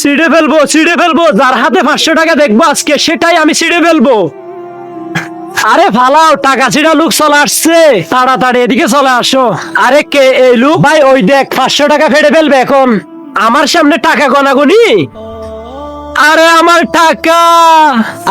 ছিঁড়ে ফেলবো যার হাতে 500 টাকা দেখবো আজকে সেটাই আমি ছিঁড়ে ফেলবো। আরে ফালাও, টাকা ছিঁড়া লোক চলে আসছে, তাড়াতাড়ি এদিকে চলে আসো। আরে কে এই লোক? ভাই ওই দেখ 500 টাকা ফেড়ে ফেলবে এখন আমার সামনে টাকা গনাগনি। আরে আমার টাকা।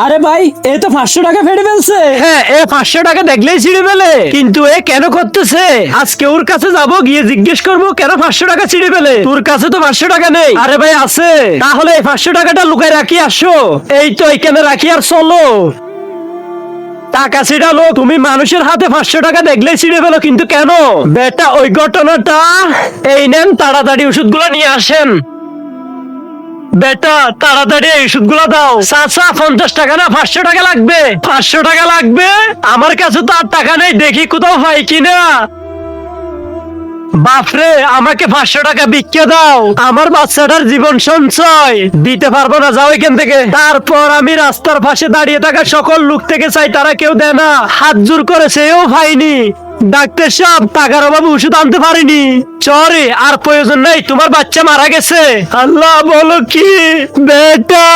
আরে ভাই এ তো 500 টাকা ফেটে ফেলছে। হ্যাঁ, এ 500 টাকা দেখলেই ছিঁড়ে ফেলে, কিন্তু এ কেন করতেছে? আজকে ওর কাছে যাব, গিয়ে জিজ্ঞেস করবো কেন 500 টাকা ছিঁড়ে ফেলে। তোর কাছে তো 500 টাকা নেই। আরে ভাই আছে, তাহলে এই 500 টাকাটা লুকায় রাখি, আসো। এই তো এখানে রাখি, আর চলো। টাকা ছিঁড়ালো, তুমি মানুষের হাতে 500 টাকা দেখলেই ছিঁড়ে ফেলো, কিন্তু কেন? বেটা ওই ঘটনাটা, এই নেন তাড়াতাড়ি ওষুধগুলো নিয়ে আসেন। বেটা তাড়াতাড়ি এই ওষুধগুলো দাও। চাচা 50 টাকা না 500 টাকা লাগবে। 500 টাকা লাগবে? আমার কাছে তো আর টাকা নেই, দেখি কোথাও পাই কিনা। বাপরে, আমাকে 500 টাকা ভিক্ষা দাও, আমার বাচ্চাটার জীবন সঞ্চয়। দিতে পারবো না, যাও এখান থেকে। তারপর আমি রাস্তার পাশে দাঁড়িয়ে থাকা সকল লোক থেকে চাই, তারা কেউ দেয় না। হাত জোর করে সেও পাইনি। ডাক্তার সাহেব, টাকার অভাবে ওষুধ আনতে পারিনি, সরি। আর প্রয়োজন নেই, তোমার বাচ্চা মারা গেছে। আল্লাহ, বলো কি? বেটা,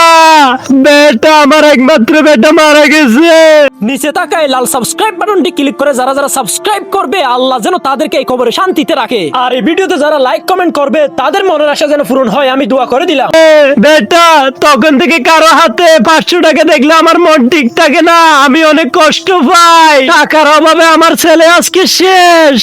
বেটা আমার একমাত্র বেটা মারা গেছে। নিচে তাকায় লাল সাবস্ক্রাইব বাটনটি ক্লিক করে যারা যারা সাবস্ক্রাইব করবে, আল্লাহ যেন তাদেরকে এই খবরে শান্তিতে রাখে। আর এই ভিডিওতে যারা লাইক কমেন্ট করবে তাদের মনের আশা যেন পূরণ হয়, আমি দোয়া করে দিলাম। বেটা, তখন থেকে কারো হাতে 500 টাকা দেখলে আমার মন ঠিক থাকে না, আমি অনেক কষ্ট পাই। টাকার অভাবে আমার ছেলে আজকে শেষ।